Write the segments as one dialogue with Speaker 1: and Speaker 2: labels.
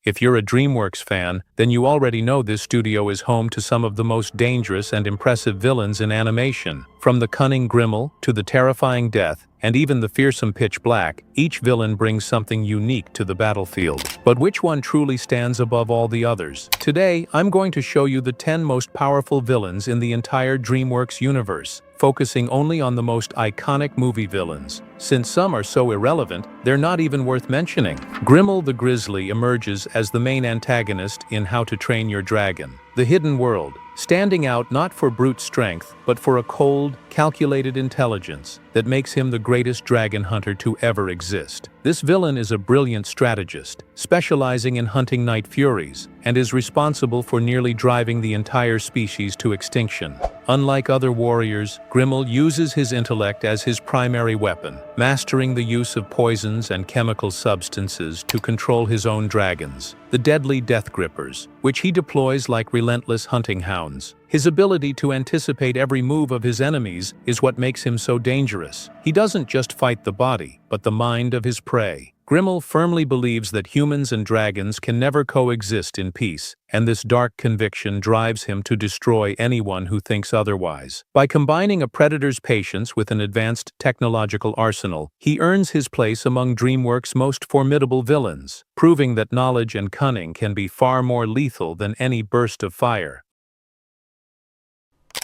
Speaker 1: If you're a Dreamworks fan, then you already know this studio is home to some of the most dangerous and impressive villains in animation. From the cunning Grimmel to the terrifying Death, and even the fearsome Pitch Black, each villain brings something unique to the battlefield. But which one truly stands above all the others? Today, I'm going to show you the 10 most powerful villains in the entire Dreamworks universe, focusing only on the most iconic movie villains. Since some are so irrelevant, they're not even worth mentioning. Grimmel the Grizzly emerges as the main antagonist in How to Train Your Dragon, the hidden world, standing out not for brute strength, but for a cold, calculated intelligence that makes him the greatest dragon hunter to ever exist. This villain is a brilliant strategist, specializing in hunting night furies, and is responsible for nearly driving the entire species to extinction. Unlike other warriors, Grimmel uses his intellect as his primary weapon, mastering the use of poisons and chemical substances to control his own dragons, the deadly Death Grippers, which he deploys like relentless hunting hounds. His ability to anticipate every move of his enemies is what makes him so dangerous. He doesn't just fight the body, but the mind of his prey. Grimmel firmly believes that humans and dragons can never coexist in peace, and this dark conviction drives him to destroy anyone who thinks otherwise. By combining a predator's patience with an advanced technological arsenal, he earns his place among Dreamworks' most formidable villains, proving that knowledge and cunning can be far more lethal than any burst of fire.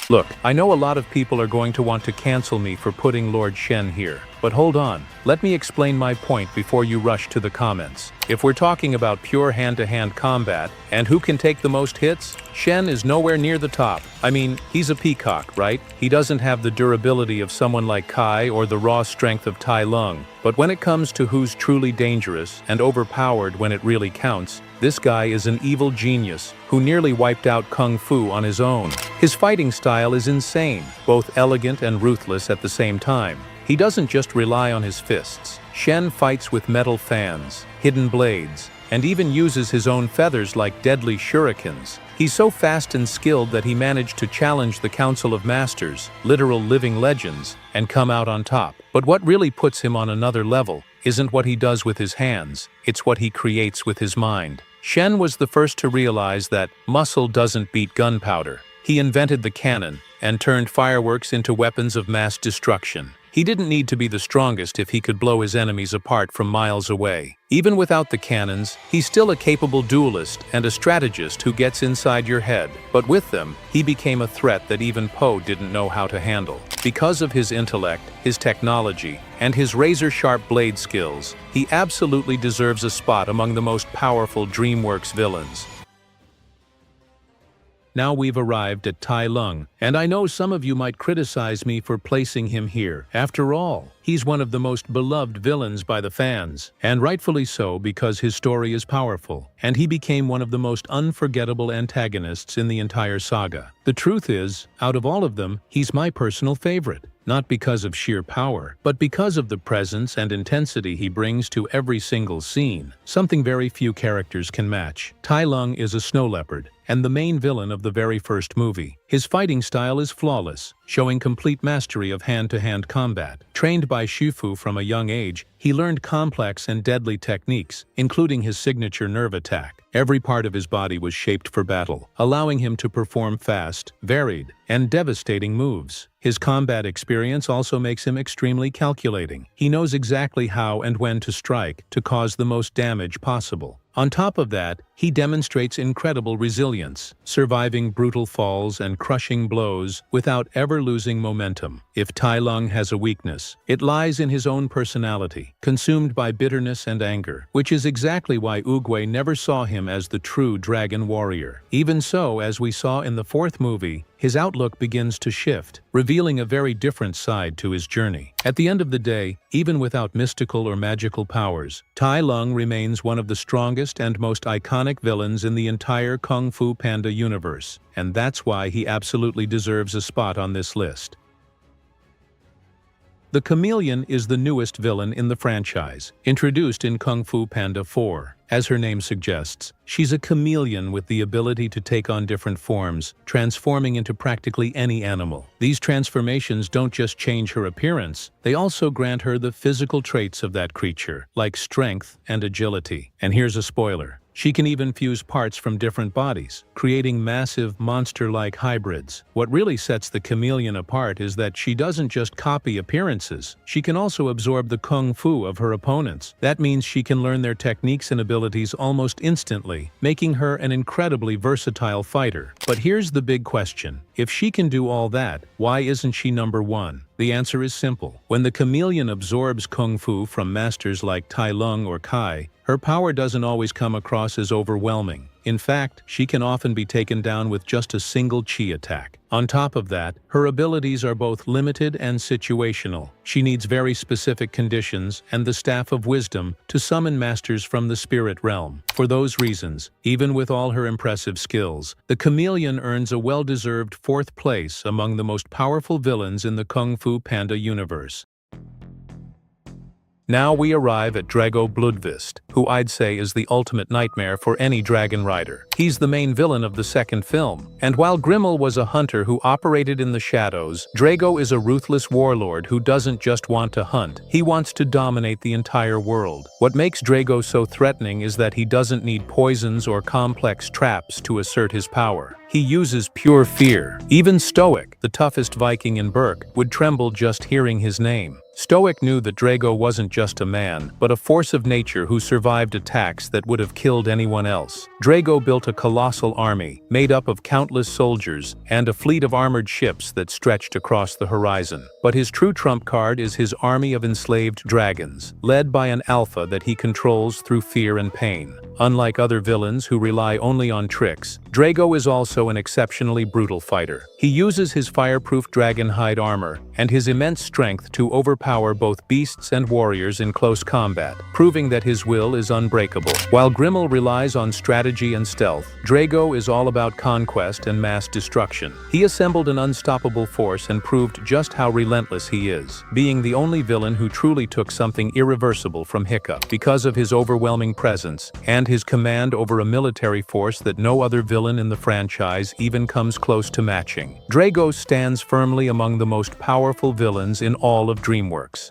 Speaker 1: Look, I know a lot of people are going to want to cancel me for putting Lord Shen here, but hold on, let me explain my point before you rush to the comments. If we're talking about pure hand-to-hand combat, and who can take the most hits, Shen is nowhere near the top. I mean, he's a peacock, right? He doesn't have the durability of someone like Kai or the raw strength of Tai Lung, but when it comes to who's truly dangerous and overpowered when it really counts, this guy is an evil genius who nearly wiped out Kung Fu on his own. His fighting style is insane, both elegant and ruthless at the same time. He doesn't just rely on his fists. Shen fights with metal fans, hidden blades, and even uses his own feathers like deadly shurikens. He's so fast and skilled that he managed to challenge the Council of Masters, literal living legends, and come out on top. But what really puts him on another level isn't what he does with his hands, it's what he creates with his mind. Shen was the first to realize that muscle doesn't beat gunpowder. He invented the cannon and turned fireworks into weapons of mass destruction. He didn't need to be the strongest if he could blow his enemies apart from miles away. Even without the cannons, he's still a capable duelist and a strategist who gets inside your head. But with them, he became a threat that even Poe didn't know how to handle. Because of his intellect, his technology, and his razor-sharp blade skills, he absolutely deserves a spot among the most powerful Dreamworks villains. Now we've arrived at Tai Lung, and I know some of you might criticize me for placing him here. After all, he's one of the most beloved villains by the fans, and rightfully so because his story is powerful, and he became one of the most unforgettable antagonists in the entire saga. The truth is, out of all of them, he's my personal favorite. Not because of sheer power, but because of the presence and intensity he brings to every single scene, something very few characters can match. Tai Lung is a snow leopard, and the main villain of the very first movie. His fighting style is flawless, showing complete mastery of hand-to-hand combat. Trained by Shifu from a young age, he learned complex and deadly techniques, including his signature nerve attack. Every part of his body was shaped for battle, allowing him to perform fast, varied, and devastating moves. His combat experience also makes him extremely calculating. He knows exactly how and when to strike to cause the most damage possible. On top of that, he demonstrates incredible resilience, surviving brutal falls and crushing blows without ever losing momentum. If Tai Lung has a weakness, it lies in his own personality, consumed by bitterness and anger, which is exactly why Oogway never saw him as the true dragon warrior. Even so, as we saw in the fourth movie, his outlook begins to shift, revealing a very different side to his journey. At the end of the day, even without mystical or magical powers, Tai Lung remains one of the strongest and most iconic villains in the entire Kung Fu Panda universe, and that's why he absolutely deserves a spot on this list. The Chameleon is the newest villain in the franchise, introduced in Kung Fu Panda 4. As her name suggests, she's a chameleon with the ability to take on different forms, transforming into practically any animal. These transformations don't just change her appearance, they also grant her the physical traits of that creature, like strength and agility. And here's a spoiler. She can even fuse parts from different bodies, creating massive, monster-like hybrids. What really sets the chameleon apart is that she doesn't just copy appearances, she can also absorb the kung fu of her opponents. That means she can learn their techniques and abilities almost instantly, making her an incredibly versatile fighter. But here's the big question. If she can do all that, why isn't she number one? The answer is simple. When the chameleon absorbs kung fu from masters like Tai Lung or Kai, her power doesn't always come across as overwhelming. In fact, she can often be taken down with just a single chi attack. On top of that, her abilities are both limited and situational. She needs very specific conditions and the Staff of Wisdom to summon masters from the spirit realm. For those reasons, even with all her impressive skills, the chameleon earns a well-deserved 4th place among the most powerful villains in the Kung Fu Panda universe. Now we arrive at Drago Bloodvist, who I'd say is the ultimate nightmare for any dragon rider. He's the main villain of the second film, and while Grimmel was a hunter who operated in the shadows, Drago is a ruthless warlord who doesn't just want to hunt, he wants to dominate the entire world. What makes Drago so threatening is that he doesn't need poisons or complex traps to assert his power. He uses pure fear. Even Stoic, the toughest Viking in Berk, would tremble just hearing his name. Stoic knew that Drago wasn't just a man, but a force of nature who survived attacks that would have killed anyone else. Drago built a colossal army, made up of countless soldiers, and a fleet of armored ships that stretched across the horizon. But his true trump card is his army of enslaved dragons, led by an alpha that he controls through fear and pain. Unlike other villains who rely only on tricks, Drago is also an exceptionally brutal fighter. He uses his fireproof dragon hide armor and his immense strength to overpower both beasts and warriors in close combat, proving that his will is unbreakable. While Grimmel relies on strategy and stealth, Drago is all about conquest and mass destruction. He assembled an unstoppable force and proved just how relentless he is, being the only villain who truly took something irreversible from Hiccup. Because of his overwhelming presence and his command over a military force that no other villain in the franchise even comes close to matching, Drago stands firmly among the most powerful villains in all of Dreamworks.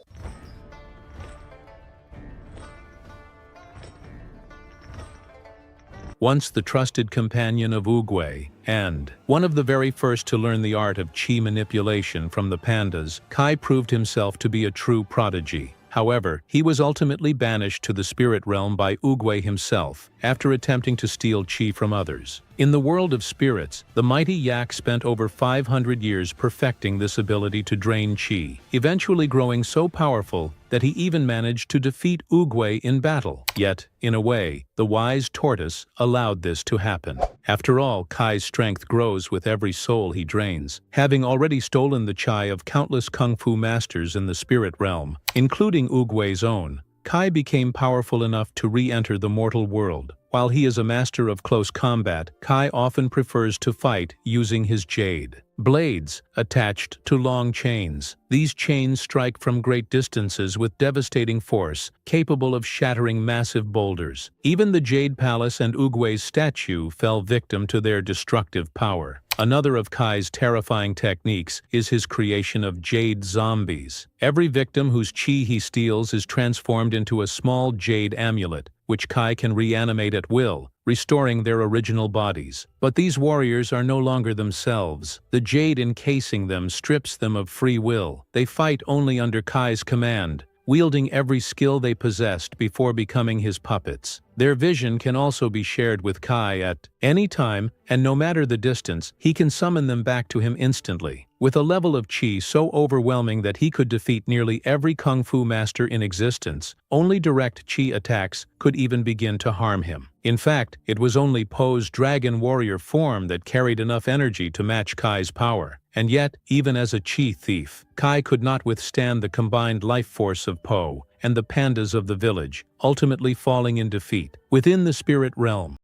Speaker 1: Once the trusted companion of Oogway, and one of the very first to learn the art of chi manipulation from the pandas, Kai proved himself to be a true prodigy. However, he was ultimately banished to the spirit realm by Oogway himself, after attempting to steal chi from others. In the world of spirits, the mighty yak spent over 500 years perfecting this ability to drain chi, eventually growing so powerful that he even managed to defeat Oogway in battle. Yet, in a way, the wise tortoise allowed this to happen. After all, Kai's strength grows with every soul he drains. Having already stolen the chi of countless kung fu masters in the spirit realm, including Oogway's own, Kai became powerful enough to re-enter the mortal world. While he is a master of close combat, Kai often prefers to fight using his jade blades attached to long chains. These chains strike from great distances with devastating force, capable of shattering massive boulders. Even the Jade Palace and Oogway's statue fell victim to their destructive power. Another of Kai's terrifying techniques is his creation of jade zombies. Every victim whose chi he steals is transformed into a small jade amulet, which Kai can reanimate at will, restoring their original bodies. But these warriors are no longer themselves. The jade encasing them strips them of free will. They fight only under Kai's command, wielding every skill they possessed before becoming his puppets. Their vision can also be shared with Kai at any time, and no matter the distance, he can summon them back to him instantly. With a level of chi so overwhelming that he could defeat nearly every kung fu master in existence, only direct chi attacks could even begin to harm him. In fact, it was only Poe's dragon warrior form that carried enough energy to match Kai's power. And yet, even as a chi thief, Kai could not withstand the combined life force of Poe and the pandas of the village, ultimately falling in defeat. Within the spirit realm,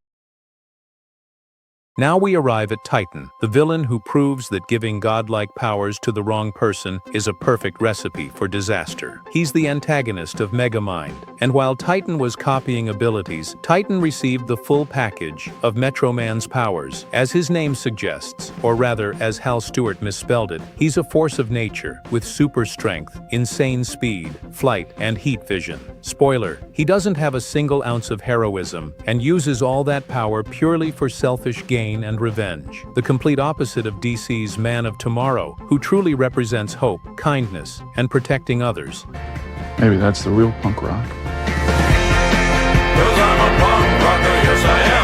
Speaker 1: Now we arrive at Titan, the villain who proves that giving godlike powers to the wrong person is a perfect recipe for disaster. He's the antagonist of Megamind, and while Titan was copying abilities, Titan received the full package of Metro Man's powers. As his name suggests, or rather as Hal Stewart misspelled it, he's a force of nature with super strength, insane speed, flight, and heat vision. Spoiler, he doesn't have a single ounce of heroism and uses all that power purely for selfish gain and revenge. The complete opposite of DC's Man of Tomorrow, who truly represents hope, kindness, and protecting others.
Speaker 2: Maybe that's the real punk rock.
Speaker 3: 'Cause I'm a punk rocker, yes I am.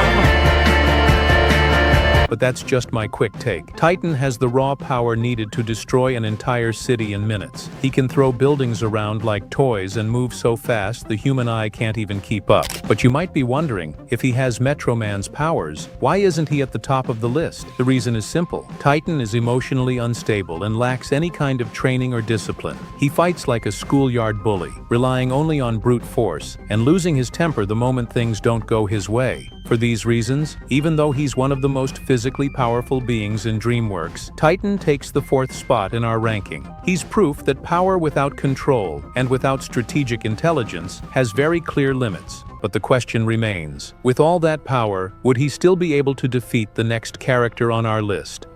Speaker 1: But that's just my quick take. Titan has the raw power needed to destroy an entire city in minutes. He can throw buildings around like toys and move so fast the human eye can't even keep up. But you might be wondering, if he has Metro Man's powers, why isn't he at the top of the list? The reason is simple. Titan is emotionally unstable and lacks any kind of training or discipline. He fights like a schoolyard bully, relying only on brute force, and losing his temper the moment things don't go his way. For these reasons, even though he's one of the most physically powerful beings in Dreamworks, Titan takes the 4th spot in our ranking. He's proof that power without control and without strategic intelligence has very clear limits. But the question remains, with all that power, would he still be able to defeat the next character on our list?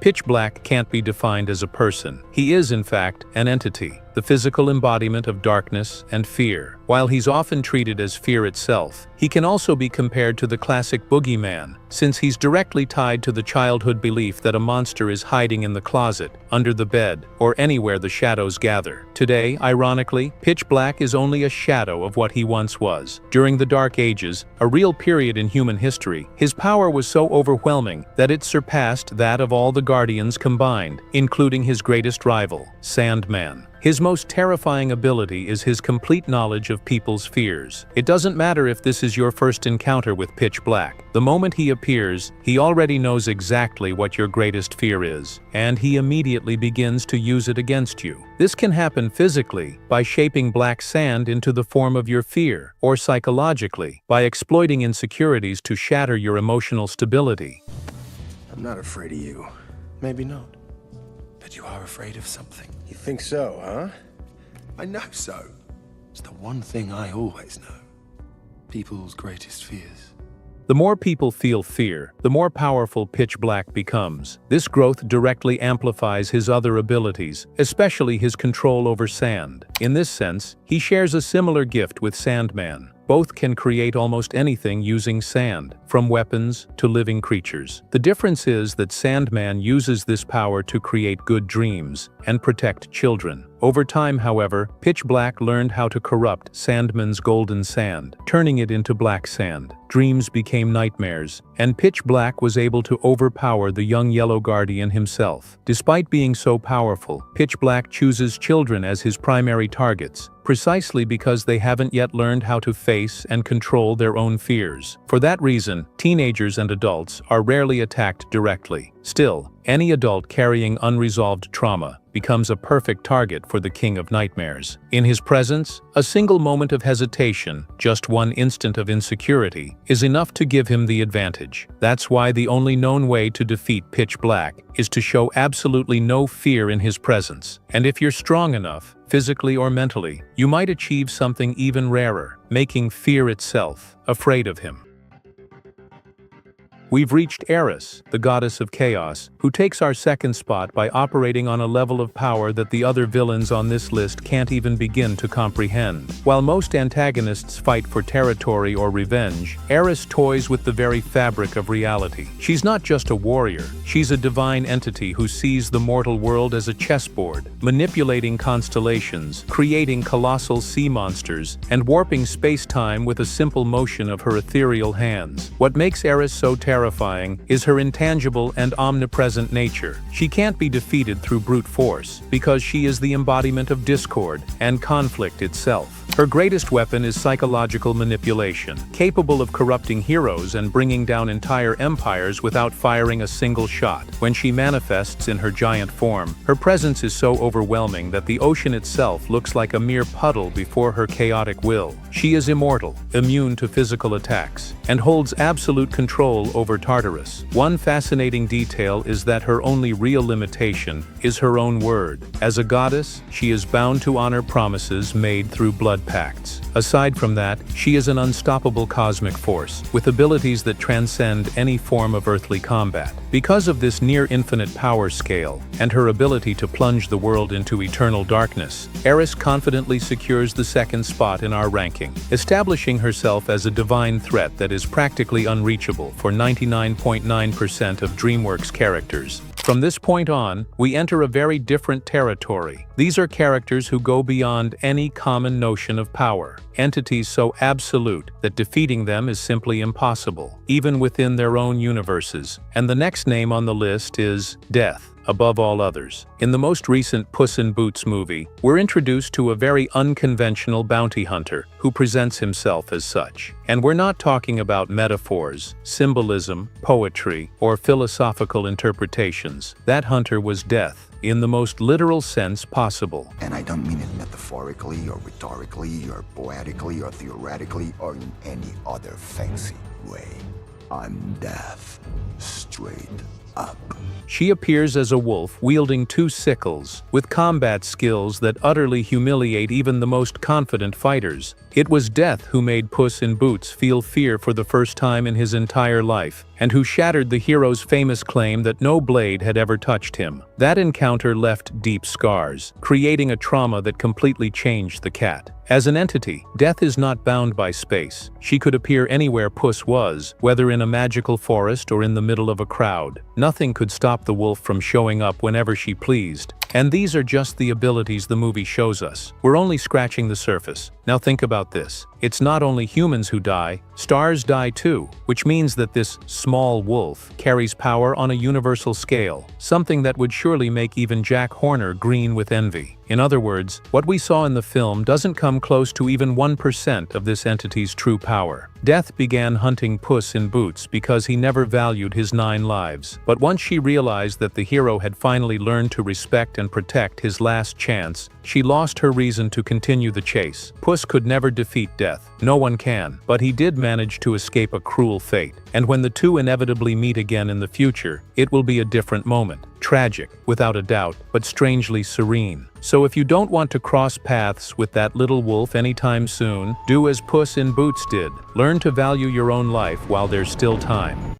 Speaker 1: Pitch Black can't be defined as a person. He is, in fact, an entity, the physical embodiment of darkness and fear. While he's often treated as fear itself, he can also be compared to the classic boogeyman, since he's directly tied to the childhood belief that a monster is hiding in the closet, under the bed, or anywhere the shadows gather. Today, ironically, Pitch Black is only a shadow of what he once was. During the Dark Ages, a real period in human history, his power was so overwhelming that it surpassed that of all the Guardians combined, including his greatest rival, Sandman. His most terrifying ability is his complete knowledge of people's fears. It doesn't matter if this is your first encounter with Pitch Black. The moment he appears, he already knows exactly what your greatest fear is, and he immediately begins to use it against you. This can happen physically, by shaping black sand into the form of your fear, or psychologically, by exploiting insecurities to shatter your emotional stability.
Speaker 4: I'm not afraid of you. Maybe not. But you are afraid of something.
Speaker 5: You think so, huh?
Speaker 4: I know so. It's the one thing I always know. People's greatest fears.
Speaker 1: The more people feel fear, the more powerful Pitch Black becomes. This growth directly amplifies his other abilities, especially his control over sand. In this sense, he shares a similar gift with Sandman. Both can create almost anything using sand, from weapons to living creatures. The difference is that Sandman uses this power to create good dreams and protect children. Over time, however, Pitch Black learned how to corrupt Sandman's golden sand, turning it into black sand. Dreams became nightmares, and Pitch Black was able to overpower the young Yellow Guardian himself. Despite being so powerful, Pitch Black chooses children as his primary targets, precisely because they haven't yet learned how to face and control their own fears. For that reason, teenagers and adults are rarely attacked directly. Still, any adult carrying unresolved trauma becomes a perfect target for the King of Nightmares. In his presence, a single moment of hesitation, just one instant of insecurity, is enough to give him the advantage. That's why the only known way to defeat Pitch Black is to show absolutely no fear in his presence. And if you're strong enough, physically or mentally, you might achieve something even rarer, making fear itself afraid of him. We've reached Aerys, the goddess of chaos, who takes our second spot by operating on a level of power that the other villains on this list can't even begin to comprehend. While most antagonists fight for territory or revenge, Aerys toys with the very fabric of reality. She's not just a warrior, she's a divine entity who sees the mortal world as a chessboard, manipulating constellations, creating colossal sea monsters, and warping space-time with a simple motion of her ethereal hands. What makes Aerys so terrifying is her intangible and omnipresent nature. She can't be defeated through brute force, because she is the embodiment of discord and conflict itself. Her greatest weapon is psychological manipulation, capable of corrupting heroes and bringing down entire empires without firing a single shot. When she manifests in her giant form, her presence is so overwhelming that the ocean itself looks like a mere puddle before her chaotic will. She is immortal, immune to physical attacks, and holds absolute control over Tartarus. One fascinating detail is that her only real limitation is her own word. As a goddess, she is bound to honor promises made through blood pacts. Aside from that, she is an unstoppable cosmic force, with abilities that transcend any form of earthly combat. Because of this near-infinite power scale, and her ability to plunge the world into eternal darkness, Aerys confidently secures the second spot in our ranking, establishing herself as a divine threat that is practically unreachable for 99.9% of Dreamworks characters. From this point on, we enter a very different territory. These are characters who go beyond any common notion of power, entities so absolute that defeating them is simply impossible, even within their own universes. And the next name on the list is Death, above all others. In the most recent Puss in Boots movie, we're introduced to a very unconventional bounty hunter who presents himself as such. And we're not talking about metaphors, symbolism, poetry, or philosophical interpretations. That hunter was Death, in the most literal sense possible.
Speaker 5: And I don't mean it metaphorically or rhetorically or poetically or theoretically or in any other fancy way. I'm Death, straight up.
Speaker 1: She appears as a wolf wielding two sickles, with combat skills that utterly humiliate even the most confident fighters. It was Death who made Puss in Boots feel fear for the first time in his entire life, and who shattered the hero's famous claim that no blade had ever touched him. That encounter left deep scars, creating a trauma that completely changed the cat. As an entity, Death is not bound by space. She could appear anywhere Puss was, whether in a magical forest or in the middle of a crowd. Nothing could stop the wolf from showing up whenever she pleased. And these are just the abilities the movie shows us. We're only scratching the surface. Now think about this. It's not only humans who die, stars die too, which means that this small wolf carries power on a universal scale, something that would surely make even Jack Horner green with envy. In other words, what we saw in the film doesn't come close to even 1% of this entity's true power. Death began hunting Puss in Boots because he never valued his 9 lives. But once she realized that the hero had finally learned to respect and protect his last chance, she lost her reason to continue the chase. Puss could never defeat Death. No one can. But he did manage to escape a cruel fate. And when the two inevitably meet again in the future, it will be a different moment. Tragic, without a doubt, but strangely serene. So if you don't want to cross paths with that little wolf anytime soon, do as Puss in Boots did. Learn to value your own life while there's still time.